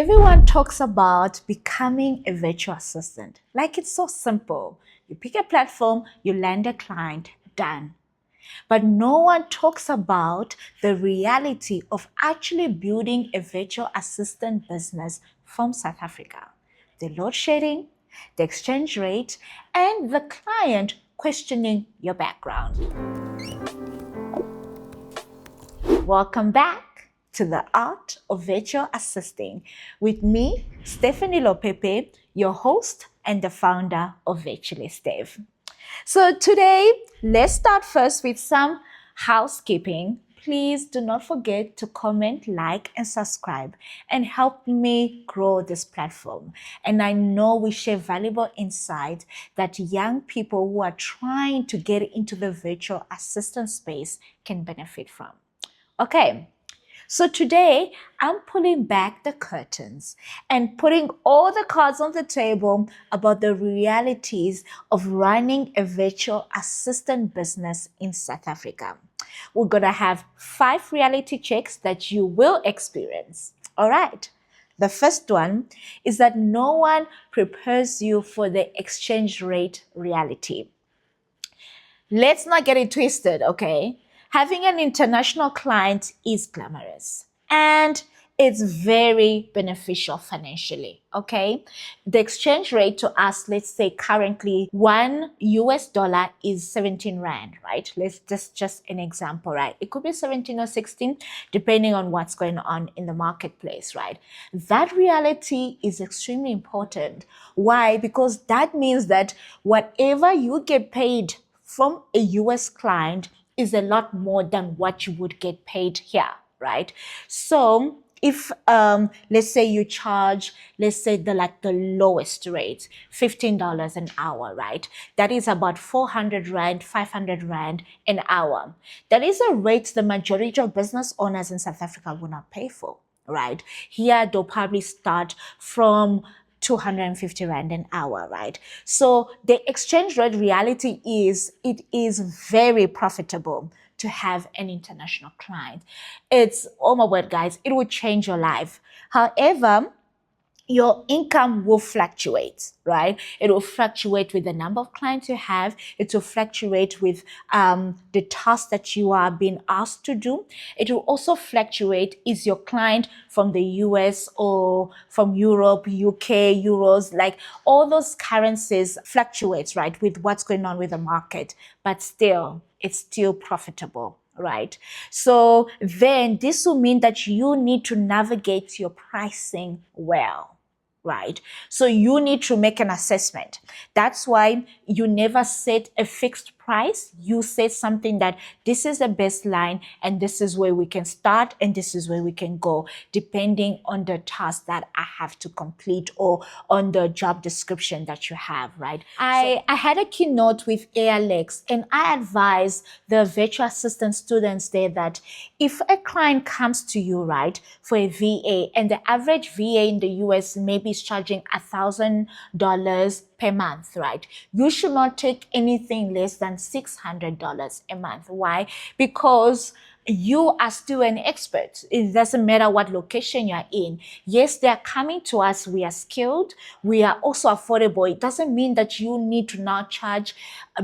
Everyone talks about becoming a virtual assistant. Like it's so simple. You pick a platform, you land a client, done. But no one talks about the reality of actually building a virtual assistant business from South Africa. The load shedding, the exchange rate, and the client questioning your background. Welcome back to the Art of Virtual Assisting with me, Stephanie Lopepe, your host and the founder of Virtually Steph. So today, let's start first with some housekeeping. Please do not forget to comment, like, and subscribe and help me grow this platform. And I know we share valuable insight that young people who are trying to get into the virtual assistant space can benefit from. Okay, so today I'm pulling back the curtains and putting all the cards on the table about the realities of running a virtual assistant business in South Africa. We're going to have 5 reality checks that you will experience. All right. The first one is that no one prepares you for the exchange rate reality. Let's not get it twisted, okay? Having an international client is glamorous and it's very beneficial financially, okay? The exchange rate to us, let's say currently $1 is 17 Rand, right? Let's just an example, right? It could be 17 or 16, depending on what's going on in the marketplace, right? That reality is extremely important. Why? Because that means that whatever you get paid from a US client is a lot more than what you would get paid here, right? So if let's say you charge, let's say the lowest rate, $15 an hour, right? That is about 400 Rand, 500 Rand an hour. That is a rate the majority of business owners in South Africa will not pay for, right? Here they'll probably start from 250 Rand an hour, right? So the exchange rate reality is it is very profitable to have an international client. It's, oh my word, guys, it will change your life. However, your income will fluctuate, right? It will fluctuate with the number of clients you have. It will fluctuate with the tasks that you are being asked to do. It will also fluctuate. Is your client from the US or from Europe, UK, euros, like all those currencies fluctuates, right? With what's going on with the market, but still, it's still profitable. Right. So then this will mean that you need to navigate your pricing well. Right. So you need to make an assessment. That's why you never set a fixed price. You set something that this is the baseline and this is where we can start and this is where we can go, depending on the task that I have to complete or on the job description that you have, right? I had a keynote with ALX and I advise the virtual assistant students there that if a client comes to you, right, for a VA and the average VA in the US maybe is charging $1,000 per month, right? You should not take anything less than $600 a month. Why? Because you are still an expert. It doesn't matter what location you're in. Yes, they are coming to us. We are skilled. We are also affordable. It doesn't mean that you need to now charge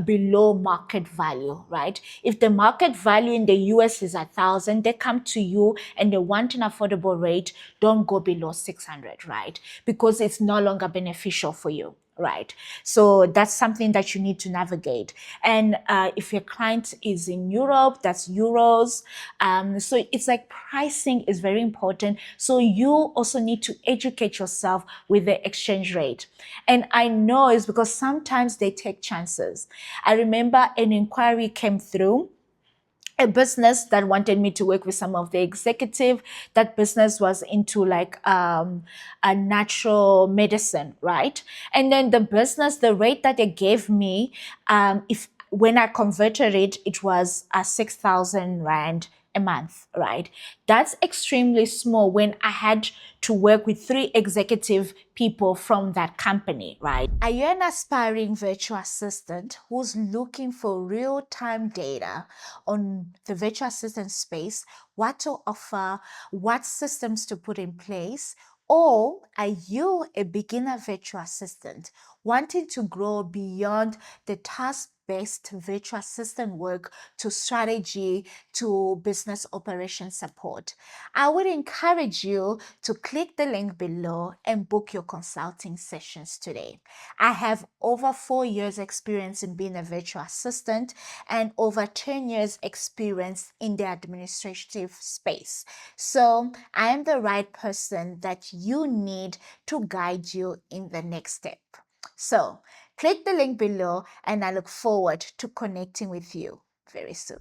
below market value, right? If the market value in the US is 1,000, they come to you and they want an affordable rate, don't go below 600, right? Because it's no longer beneficial for you. Right. So that's something that you need to navigate. And if your client is in Europe, that's euros. So it's like pricing is very important. So you also need to educate yourself with the exchange rate. And I know it's because sometimes they take chances. I remember an inquiry came through, a business that wanted me to work with some of the executive. That business was into like a natural medicine, right? And then the business, the rate that they gave me, if when I converted it, it was 6,000 Rand a month, right? That's extremely small when I had to work with 3 executive people from that company, right? Are you an aspiring virtual assistant who's looking for real-time data on the virtual assistant space, what to offer, what systems to put in place? Or are you a beginner virtual assistant wanting to grow beyond the task-based virtual assistant work to strategy to business operation support? I would encourage you to click the link below and book your consulting sessions today. I have over 4 years experience in being a virtual assistant and over 10 years experience in the administrative space. So I am the right person that you need to guide you in the next step. So click the link below and I look forward to connecting with you very soon.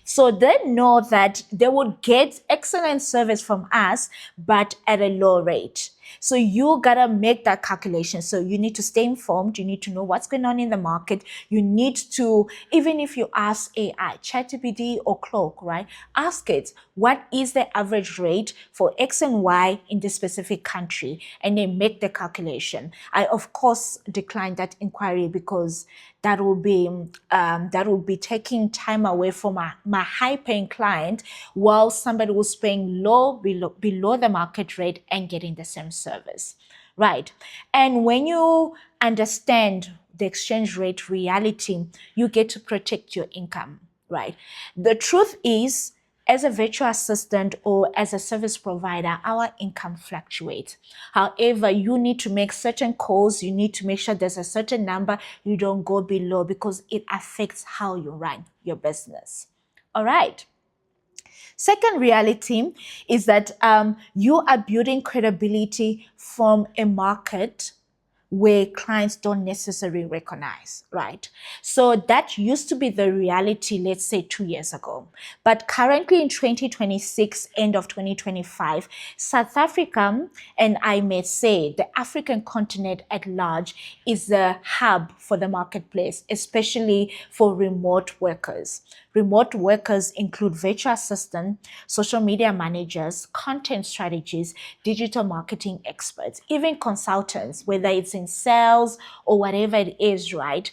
So they know that they would get excellent service from us, but at a low rate. So you gotta make that calculation. So you need to stay informed. You need to know what's going on in the market. You need to, even if you ask AI, ChatGPT or Cloak, right? Ask it, what is the average rate for X and Y in this specific country? And then make the calculation. I, of course, decline that inquiry because that will be taking time away from my high-paying client while somebody was paying below the market rate and getting the same service, right? And when you understand the exchange rate reality, you get to protect your income, right? The truth is, as a virtual assistant or as a service provider, our income fluctuates. However, you need to make certain calls. You need to make sure there's a certain number you don't go below because it affects how you run your business. All right. Second reality is that you are building credibility from a market where clients don't necessarily recognize, right? So that used to be the reality, let's say 2 years ago. But currently in 2026, end of 2025, South Africa, and I may say the African continent at large, is the hub for the marketplace, especially for remote workers. Remote workers include virtual assistants, social media managers, content strategists, digital marketing experts, even consultants, whether it's in sales or whatever it is, right?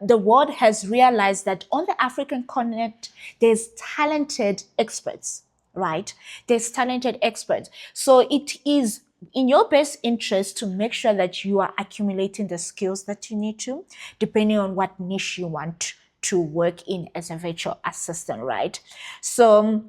The world has realized that on the African continent, there's talented experts, right? There's talented experts. So it is in your best interest to make sure that you are accumulating the skills that you need to, depending on what niche you want to work in as a virtual assistant, right? So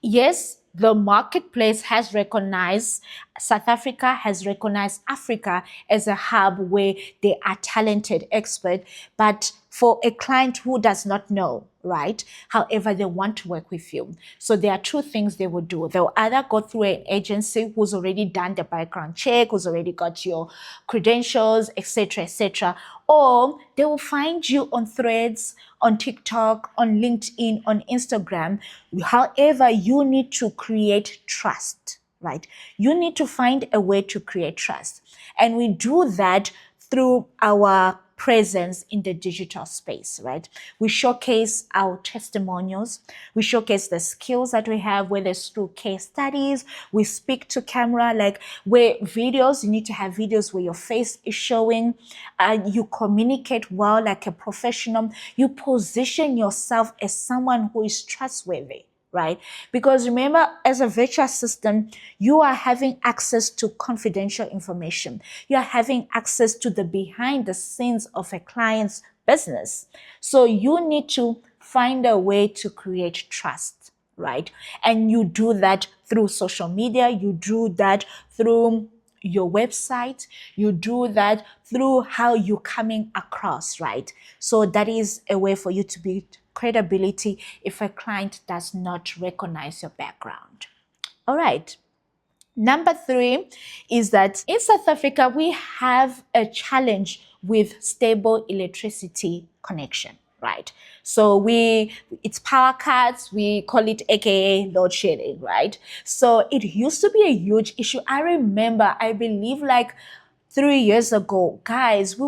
yes, the marketplace has recognized, South Africa has recognized Africa as a hub where they are talented experts, but for a client who does not know, right? However, they want to work with you. So there are two things they will do. They'll either go through an agency who's already done the background check, who's already got your credentials, etc., or they will find you on Threads, on TikTok, on LinkedIn, on Instagram. However, you need to create trust, right? You need to find a way to create trust. And we do that through our presence in the digital space, right? We showcase our testimonials. We showcase the skills that we have, whether it's through case studies. We speak to camera, like where videos, you need to have videos where your face is showing. You communicate well like a professional. You position yourself as someone who is trustworthy, right? Because remember, as a virtual assistant, you are having access to confidential information. You are having access to the behind the scenes of a client's business. So you need to find a way to create trust, right? And you do that through social media. You do that through your website. You do that through how you're coming across, right? So that is a way for you to build credibility if a client does not recognize your background. All right. Number 3 is that in South Africa, we have a challenge with stable electricity connection, right? So it's power cuts, we call it AKA load shedding, right? So it used to be a huge issue. I remember, I believe like 3 years ago, guys, we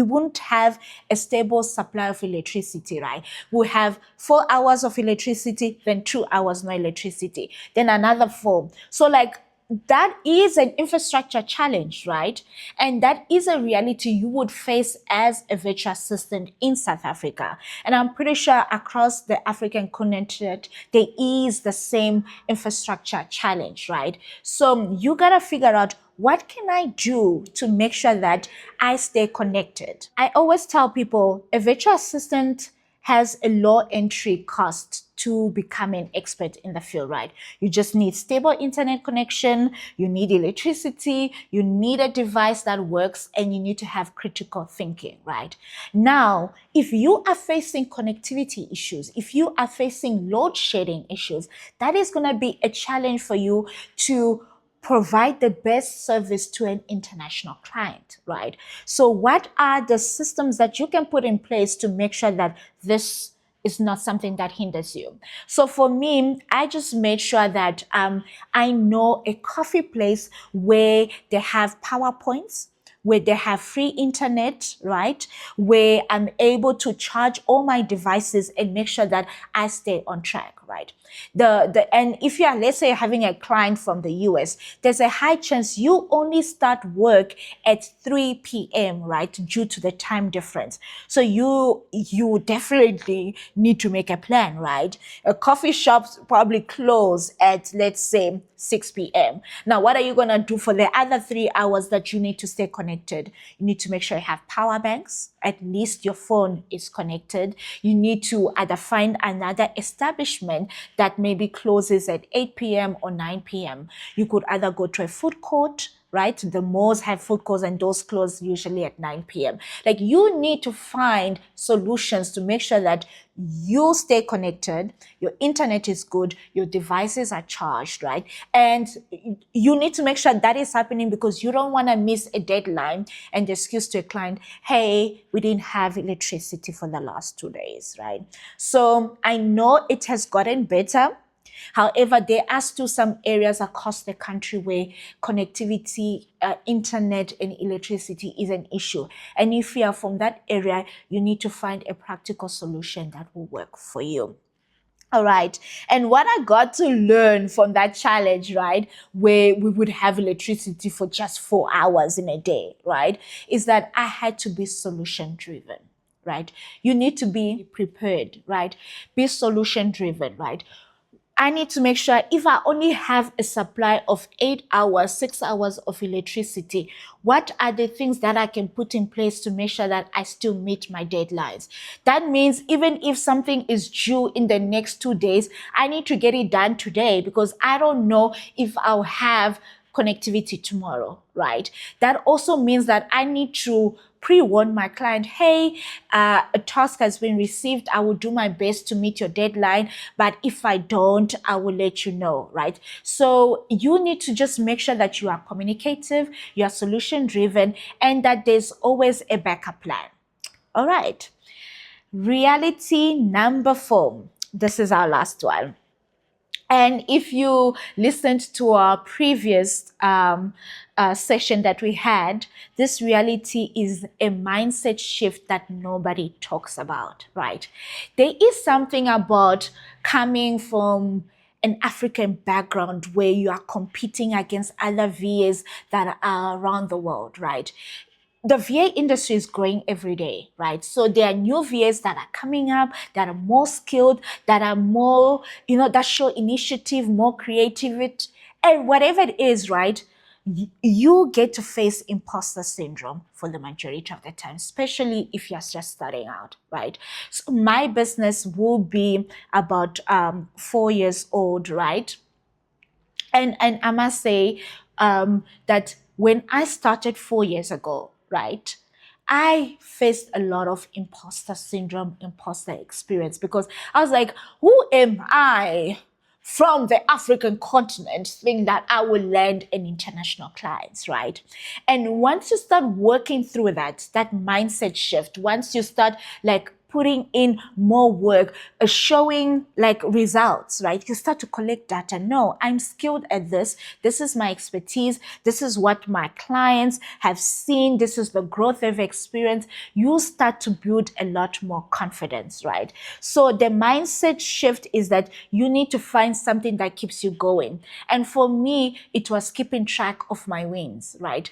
wouldn't have a stable supply of electricity, right? We have 4 hours of electricity, then 2 hours no electricity, then another 4. So like that is an infrastructure challenge, right? And that is a reality you would face as a virtual assistant in South Africa. And I'm pretty sure across the African continent, there is the same infrastructure challenge, right? So you gotta figure out, what can I do to make sure that I stay connected? I always tell people a virtual assistant has a low entry cost to become an expert in the field, right? You just need stable internet connection, you need electricity, you need a device that works, and you need to have critical thinking, right? Now, if you are facing connectivity issues, if you are facing load shedding issues, that is going to be a challenge for you to provide the best service to an international client, right? So what are the systems that you can put in place to make sure that this is not something that hinders you? So for me, I just made sure that I know a coffee place where they have PowerPoints, where they have free internet, right? Where I'm able to charge all my devices and make sure that I stay on track, right? And if you are, let's say, having a client from the US, there's a high chance you only start work at 3 p.m., right? Due to the time difference. So you definitely need to make a plan, right? A coffee shops probably close at, let's say, 6 p.m. Now, what are you going to do for the other 3 hours that you need to stay connected? You need to make sure you have power banks. At least your phone is connected. You need to either find another establishment that maybe closes at 8 p.m. or 9 p.m. You could either go to a food court, right? The malls have food courts and those close usually at 9 p.m. Like, you need to find solutions to make sure that you stay connected, your internet is good, your devices are charged, right? And you need to make sure that is happening, because you don't want to miss a deadline and the excuse to a client, hey, we didn't have electricity for the last 2 days, right? So I know it has gotten better. However, there are still some areas across the country where connectivity, internet, and electricity is an issue. And if you are from that area, you need to find a practical solution that will work for you. All right. And what I got to learn from that challenge, right, where we would have electricity for just 4 hours in a day, right, is that I had to be solution driven. Right? You need to be prepared, right? Be solution driven, right? I need to make sure if I only have a supply of 8 hours, 6 hours of electricity, what are the things that I can put in place to make sure that I still meet my deadlines? That means even if something is due in the next 2 days, I need to get it done today, because I don't know if I'll have connectivity tomorrow, right? That also means that I need to pre-warn my client, hey, a task has been received. I will do my best to meet your deadline, but if I don't, I will let you know, right? So you need to just make sure that you are communicative, you are solution driven, and that there's always a backup plan. All right. Reality number 4. This is our last one. And if you listened to our previous session that we had, this reality is a mindset shift that nobody talks about, right? There is something about coming from an African background where you are competing against other VAs that are around the world, right? The VA industry is growing every day, right? So there are new VAs that are coming up, that are more skilled, that are more, that show initiative, more creativity, and whatever it is, right? You get to face imposter syndrome for the majority of the time, especially if you're just starting out, right? So my business will be about 4 years old, right? And I must say that when I started 4 years ago, right, I faced a lot of imposter syndrome, imposter experience, because I was like, who am I from the African continent think that I will land in international clients, right? And once you start working through that mindset shift, once you start like putting in more work, showing like results, right? You start to collect data. No, I'm skilled at this. This is my expertise. This is what my clients have seen. This is the growth they've experienced. You start to build a lot more confidence, right? So the mindset shift is that you need to find something that keeps you going. And for me, it was keeping track of my wins, right?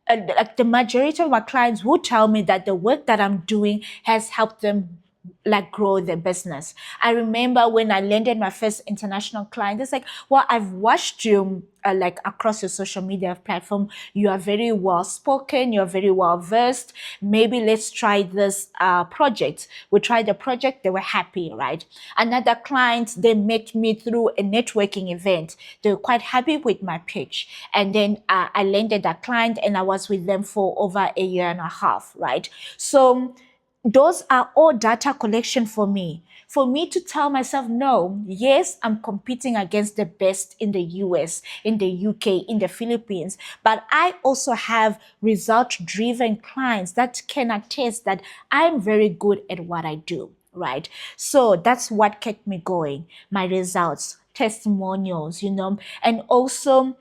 Like the majority of my clients would tell me that the work that I'm doing has helped them like grow their business. I remember when I landed my first international client, it's like, well, I've watched you like across your social media platform. You are very well spoken. You're very well versed. Maybe let's try this project. We tried the project. They were happy, right? Another client, they met me through a networking event. They were quite happy with my pitch. And then I landed that client and I was with them for over a year and a half, right? So those are all data collection for me. For me to tell myself, no, yes, I'm competing against the best in the US, in the UK, in the Philippines, but I also have result-driven clients that can attest that I'm very good at what I do, right? So that's what kept me going. My results, testimonials, and also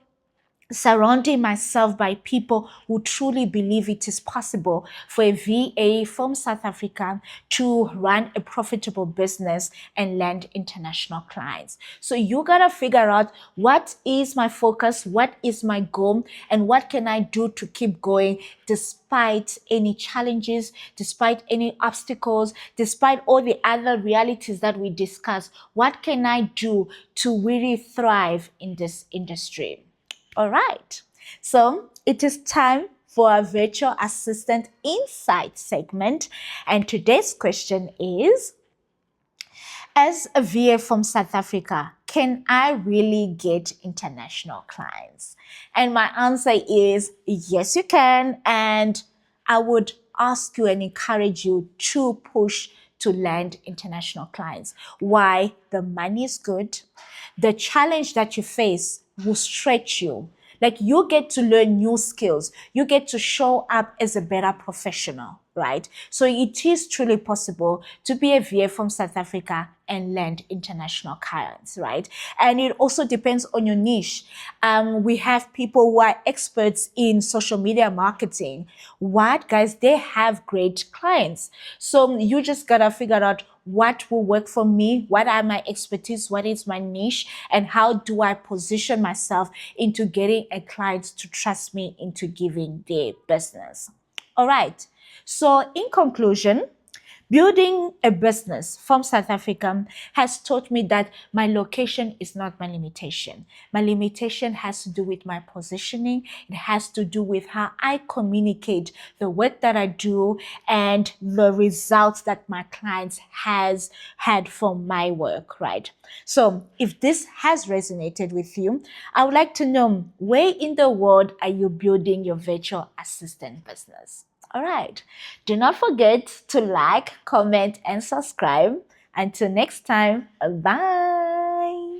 surrounding myself by people who truly believe it is possible for a VA from South Africa to run a profitable business and land international clients. So you gotta figure out what is my focus, what is my goal, and what can I do to keep going despite any challenges, despite any obstacles, despite all the other realities that we discuss. What can I do to really thrive in this industry? All right, so it is time for our virtual assistant insight segment. And today's question is, as a VA from South Africa, can I really get international clients? And my answer is yes, you can. And I would ask you and encourage you to push to land international clients. Why? The money is good. The challenge that you face will stretch you. Like you get to learn new skills. You get to show up as a better professional, right? So it is truly possible to be a VA from South Africa and land international clients, right? And it also depends on your niche. We have people who are experts in social media marketing. What, guys? They have great clients. So you just gotta figure out what will work for me, what are my expertise, what is my niche, and how do I position myself into getting a client to trust me into giving their business. All right. So in conclusion, building a business from South Africa has taught me that my location is not my limitation. My limitation has to do with my positioning. It has to do with how I communicate the work that I do and the results that my clients has had from my work, right? So if this has resonated with you, I would like to know, where in the world are you building your virtual assistant business? All right. Do not forget to like, comment, and subscribe. Until next time, bye.